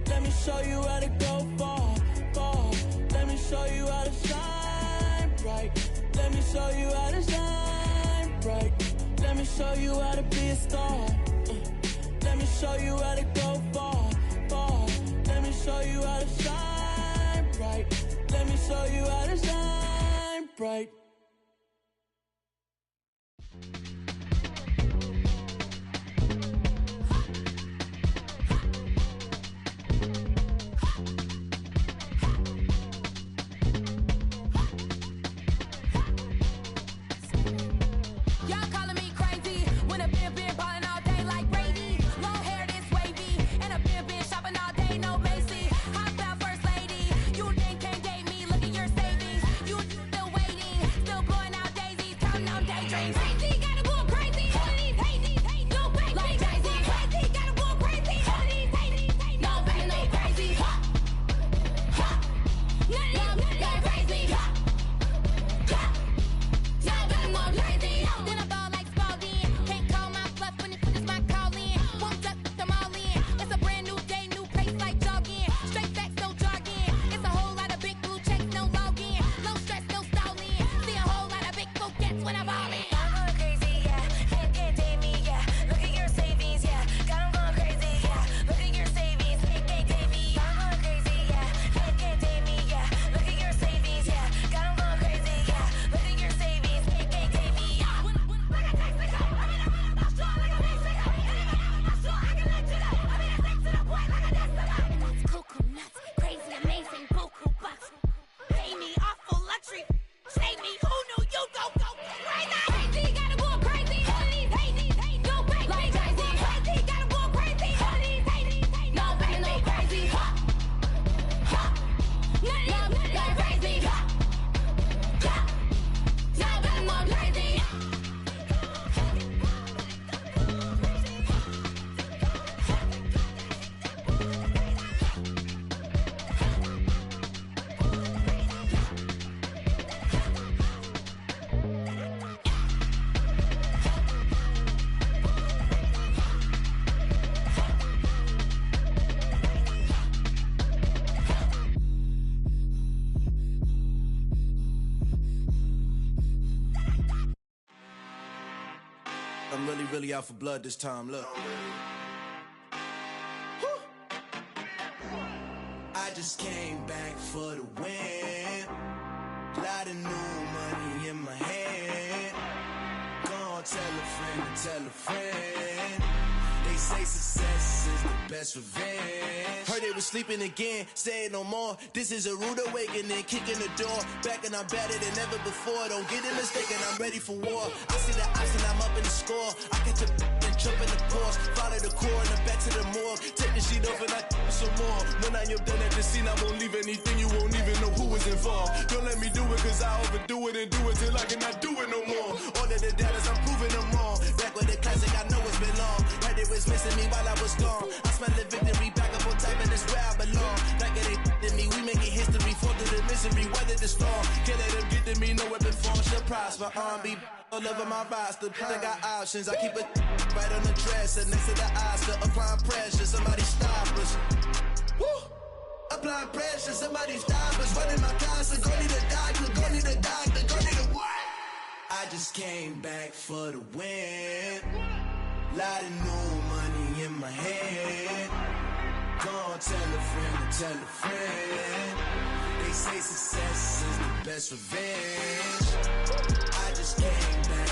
Let me show you how to go far, far. Let me show you how to shine bright. Let me show you how to shine bright. Let me show you how to be a star. Let me show you how to go far, far. Let me show you how to shine bright. Let me show you how to shine bright. I'm really out for blood this time, look. I just came back for the win. Lot of new money in my hand. Gonna tell a friend to tell a friend. They say success is the best revenge. Heard they was sleeping again, saying no more. This is a rude awakening, kicking the door. Back and I'm better than ever before. Don't get it mistaken, I'm ready for war. I see the option, I'm up in the score. I catch a and jump in the course. Follow the core and then back to the morgue. Take the sheet off and I some more. When I am done at the scene, I won't leave anything. You won't even know who was involved. Don't let me do it, cause I overdo it and do it till I cannot do it no more. All of the doubters, I'm proving them wrong. Back with the classic, I know it's been long. Heard it was missing me while I was gone. I smell the victory back up on top, and it's where I belong. Like it ain't to me, we making history. Fall through the misery, weather the storm. Can't let them get to me, no weapon form shall prosper. R&B all over my roster, I got options. I keep it right on the dresser, next to the Oscar. Applying pressure, somebody stop us. Woo! Applying pressure, somebody stop us. Running my closet, go need a doctor, go need a doctor, go need a what? I just came back for the win. Lot of new money in my hand. Gonna tell a friend to tell a friend. They say success is the best revenge. I just came back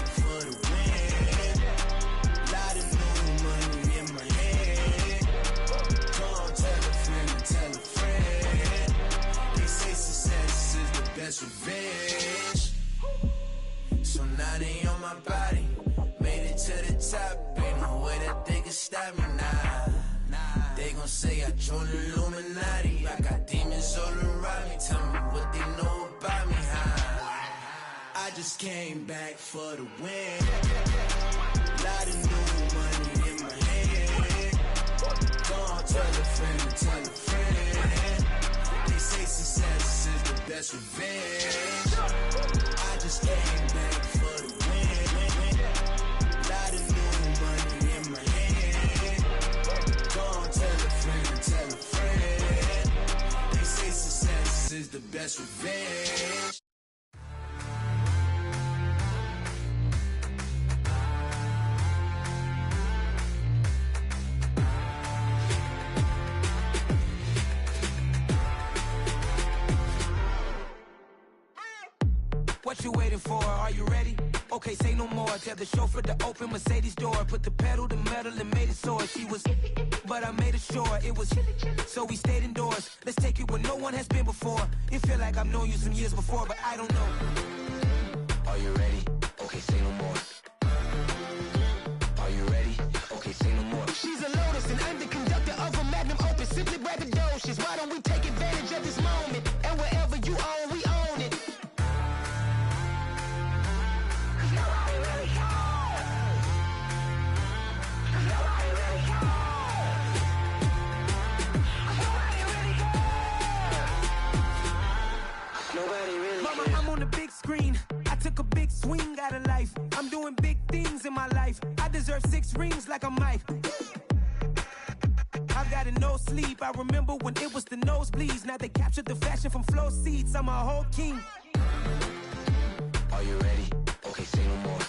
say I joined the Illuminati. I got demons all around me. Tell me what they know about me. I just came back for the win. Lot of new money in my hand. Gonna tell a friend, tell a friend. They say success is the best revenge. I just came back for the win. Lot of new money in my hand. Gonna tell a friend. They say success is the best revenge. What you waiting for? Are you ready? Okay, say no more. Tell the chauffeur to open Mercedes door. Put the pedal to metal and made it soar. She was, but I made it sure it was. So we stayed indoors. Let's take it where no one has been before. It feel like I've known you some years before, but I don't know. Are you ready? Okay, say no more. Are you ready? Okay, say no more. She's a Lotus and I'm the conductor of a Magnum Opus. Simply braggadocious. Why don't we take advantage of this moment? And wherever you own, we own it. Mama, I'm on the big screen. I took a big swing out of life. I'm doing big things in my life. I deserve 6 rings like a Mike. I've got no sleep. I remember when it was the nosebleeds. Now they captured the fashion from flow seats. I'm a whole king. Are you ready? Okay, say no more.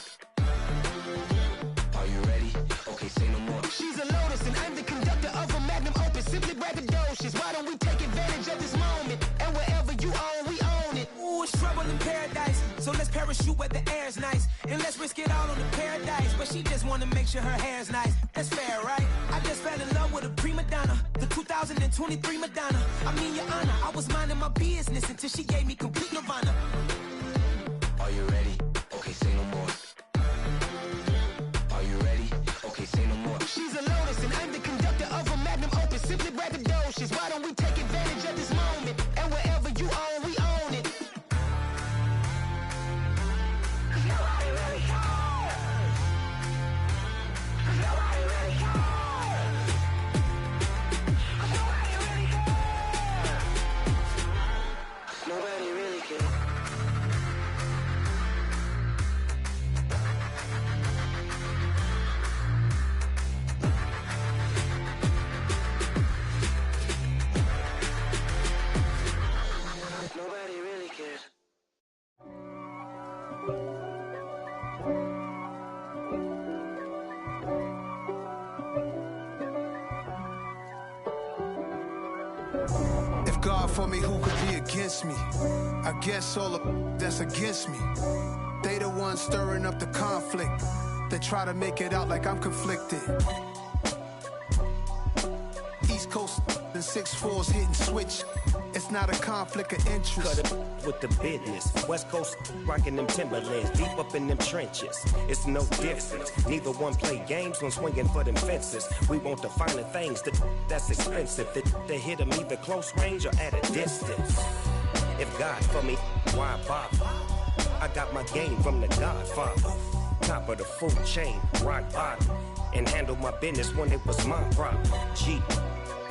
Are you ready? Okay, say no more. She's a Lotus and I'm the conductor of a Magnum Opus. Simply braggadocious. Why don't we take advantage of this moment? And wherever you own, we own it. Ooh, it's trouble in paradise. So let's parachute where the air's nice. And let's risk it all on the paradise. But she just wanna make sure her hair's nice. That's fair, right? I just fell in love with a prima donna. The 2023 Madonna. I mean, your honor, I was minding my business until she gave me complete nirvana. Are you ready? Okay, say no more. Are you ready? Okay, say no more. She's a Lotus and I'm the conductor of a Magnum Opus. Simply braggadocious. Why don't we take advantage of this moment? And wherever you own, we own it. Nobody really cares. Nobody really cares. Nobody really cares. Nobody really cares. Nobody really cares. If God for me, who could be against me? I guess all the that's against me. They the ones stirring up the conflict. They try to make it out like I'm conflicted. East Coast and 6'4's hitting switch. It's not a conflict of interest. Cut it with the business. West Coast rocking them Timberlands, deep up in them trenches. It's no difference. Neither one play games when swinging for them fences. We want the finer things that's expensive. That hit them either close range or at a distance. If God for me, why bother? I got my game from the Godfather. Top of the food chain, rock bottom. And handle my business when it was my problem. G.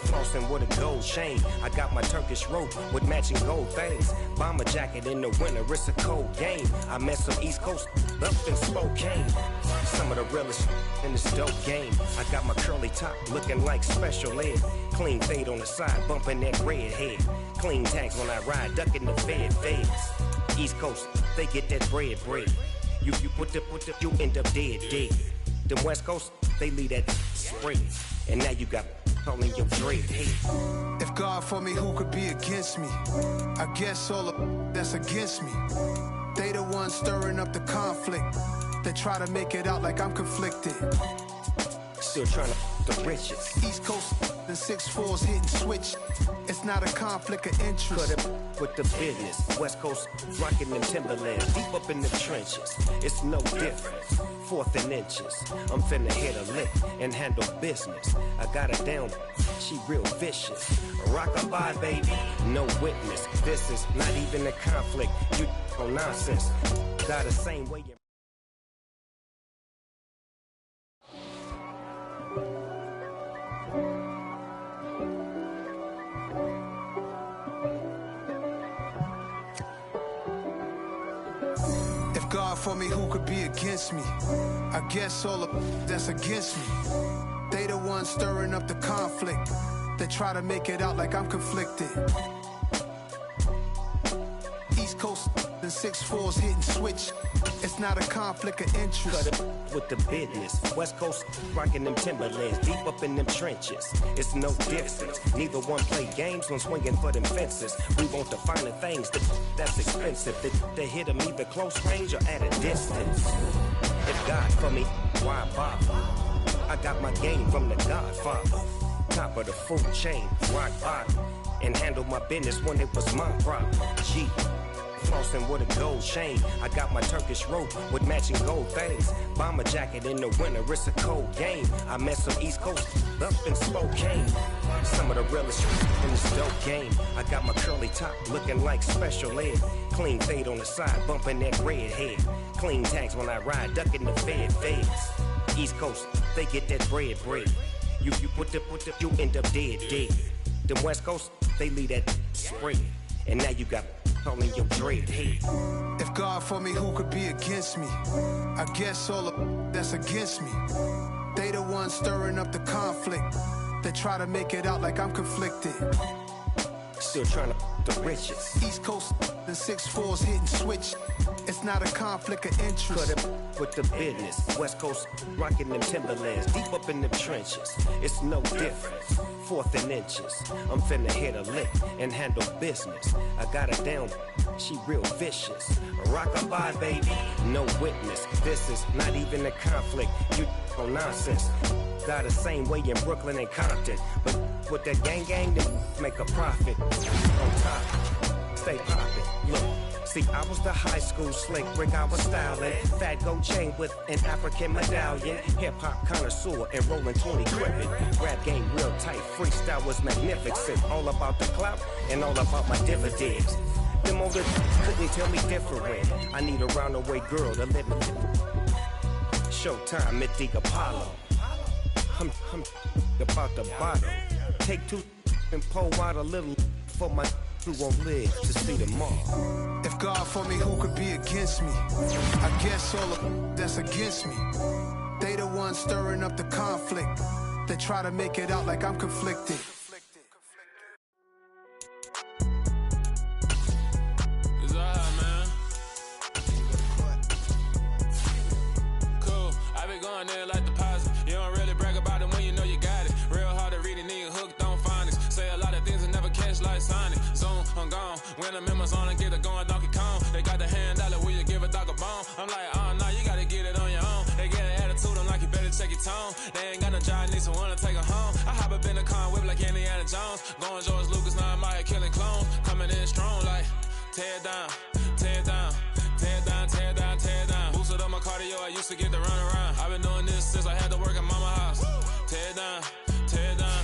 Flossing with a gold chain. I got my Turkish rope with matching gold things. Bomber jacket in the winter, it's a cold game. I met some East Coast up in Spokane. Some of the realest in this dope game. I got my curly top looking like special ed. Clean fade on the side, bumping that red head. Clean tags when I ride, ducking the feds. East Coast, they get that bread. You put the, you end up dead. Them West Coast, they leave that spray. And now you got calling your dread. If God for me, who could be against me? I guess all the that's against me. They the ones stirring up the conflict. They try to make it out like I'm conflicted. Still trying to the riches. East Coast and 6'4s hitting switch. It's not a conflict of interest. Cut it with the business. West Coast rocking them Timberlands, deep up in the trenches. It's no difference. Fourth and inches. I'm finna hit a lick and handle business. I got her down, she real vicious. Rock-a-bye, baby, no witness. This is not even a conflict. You on nonsense. Got the same way you. God for me, who could be against me? I guess all of that's against me. They the ones stirring up the conflict. They try to make it out like I'm conflicted. East Coast and 6'4s hitting switch. It's not a conflict of interest. Cut it with the business. West Coast rocking them Timberlands, deep up in them trenches. It's no difference. Neither one play games when swinging for them fences. We want the finer things that's expensive. They hit them either close range or at a distance. If God for me, why bother? I got my game from the Godfather. Top of the food chain, rock bottom. And handle my business when it was my problem. G. Flossing with a gold chain. I got my Turkish rope with matching gold things. Bomber jacket in the winter, it's a cold game. I met some East Coast up in Spokane. Some of the realest in this dope game. I got my curly top looking like special ed. Clean fade on the side, bumping that red head. Clean tags when I ride, ducking the feds. East Coast, they get that bread. You put the, you end up dead. Them West Coast, they leave that spread. And now you got calling your dread head. If God for me, who could be against me? I guess all of that's against me. They the ones stirring up the conflict. They try to make it out like I'm conflicted. Still trying to the riches. East Coast and 6'4s hitting switch. It's not a conflict of interest. Cut it with the business. West Coast rocking them Timberlands, deep up in them trenches. It's no difference. Fourth and inches. I'm finna hit a lick and handle business. I got her down, she real vicious. Rock-a-bye, baby, no witness. This is not even a conflict. You on nonsense. Got the same way in Brooklyn and Compton. But with that gang, they make a profit. On top, stay poppin'. Look. See, I was the high school slick brick, I was styling. Fat gold chain with an African medallion. Hip-hop connoisseur and rolling 20 crippin'. Rap game real tight, freestyle was magnificent. All about the clout and all about my dividends. Them older couldn't tell me different. I need a round-the-way girl to live in. Showtime, Mythic Apollo. I'm about the bottom. Take two and pour out a little for my who won't live to see tomorrow. If God for me, who could be against me? I guess all of that's against me. They the ones stirring up the conflict. They try to make it out like I'm conflicted. It's alright, man. Cool. I be going there like deposit. You don't really brag about it when you know you got it. Real hard to read a nigga hooked on phonics. Say a lot of things and never catch like Sonic. Zone, I'm gone. When I'm in my zone, I get it going Donkey Kong. They got the hand dollar, will you give a dog a bone? I'm like, oh, no, you gotta get it on your own. They get an attitude, I'm like, you better check your tone. They ain't got no job, need someone to take her home. I hop up in the car, whip like Indiana Jones. Going George Lucas, now I'm out here killing clones. Coming in strong like, tear down, tear down, tear down, tear down, tear down. Boosted up my cardio, I used to get to run around. I've been doing this since I had to work at mama house. Tear down, tear down,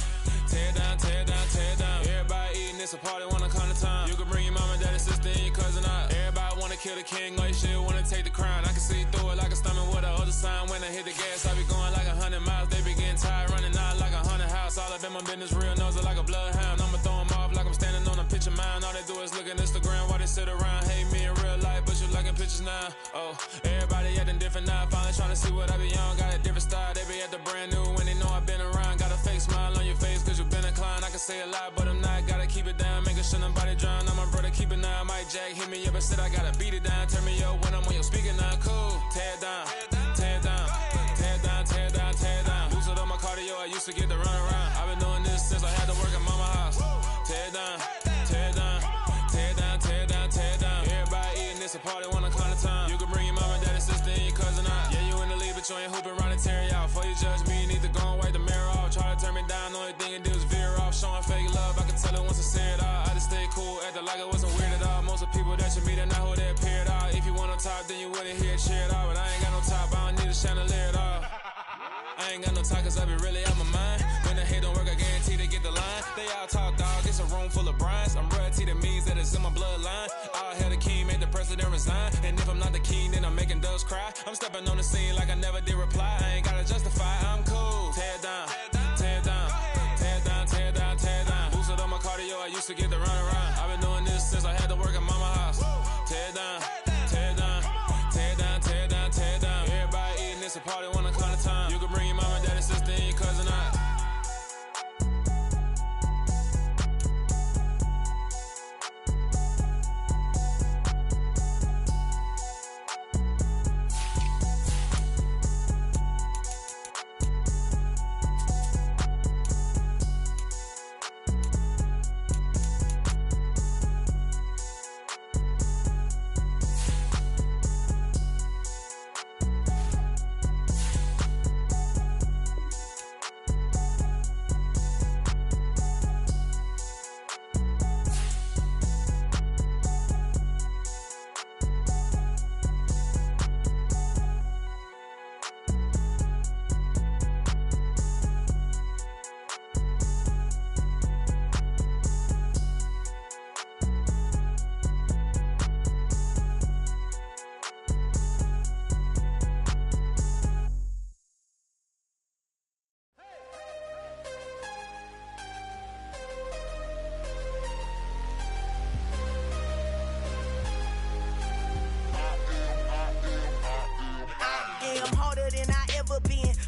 tear down, tear down, tear down. Everybody eating, it's a party, wanna come to time. You can bring your mama, daddy, sister, and your cousin out. Everybody wanna kill the king, like shit, wanna take the crown. I can see through it like a stomach with a other sign. When I hit the gas, I be going like 100 miles. They be getting tired, running out like 100 house. All up in my business, real nose like a bloodhound. I'ma throw them off like I'm standing on a picture mound. All they do is look at Instagram while they sit around. Hate me in real life, but you liking pictures now. Oh, everybody acting different now. Finally trying to see what I be on. Got a different style, they be at the brand new when they know I've been around. Got a fake smile on your face, cause you been inclined. I can say a lot, but I'm not. Gotta keep it down, making sure nobody drown. I'm my brother, keep it now. Mike Jack hit me up and said I gotta beat it down. Turn me up when I'm on your speaker now. Cool, tear down, tear down, tear down, tear down, tear down. Boosted up my cardio, I used to get to run around. I've been doing this since I had to work at mama house. Tear down, tear down, tear down, tear down, tear down. Everybody eating, it's a party, wanna come to time. You can bring your mama, daddy, sister, and your cousin out. Yeah, you in the lead, but you ain't hooping around and tearing out. Before you judge me, you need to go and wipe the mirror off. Try was sincere at all. I just stay cool, acting like I wasn't weird at all. Most of the people that you meet are not who they appear at all. If you want on top, then you wouldn't hear a cheer at all. But I ain't got no top, I don't need a chandelier at all. I ain't got no talk, cause I be really out my mind. When the hate don't work, I guarantee they get the line. They all talk, dog, it's a room full of brinds. I'm royalty, that means that it's in my bloodline. All hell the king, made the president resign. And if I'm not the king, then I'm making doves cry. I'm stepping on the scene like I never did reply. I ain't gotta justify, I'm cool. Tear down, tear down, tear down, tear down, tear down. Boosted on my cardio, I used to get the run around. I've been doing this since I had to work at mama house. Tear down, tear down, tear down, tear down, tear down. Everybody eating, it's a party when I come to time. You can bring your mama, daddy, sister, and your cousin out.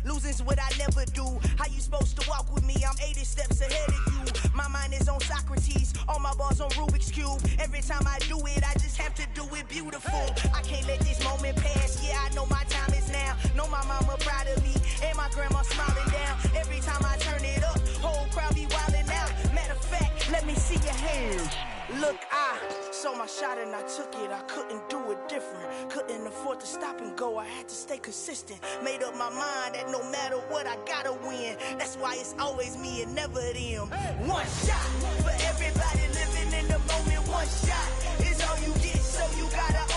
Losing's what I never do. How you supposed to walk with me? I'm 80 steps ahead of you. My mind is on Socrates, all my bars on Rubik's Cube. Every time I do it, I just have to do it beautiful. I can't let this moment pass. Yeah, I know my time is now. Know my mama proud of me, and my grandma smiling down. Every time I turn it up, whole crowd be wilding out. Matter of fact, let me see your hands. Look, I saw my shot and I took it. I couldn't do it different. Couldn't afford to stop and go. I had to stay consistent. Made up my mind that no matter what, I gotta win. That's why it's always me and never them. One shot.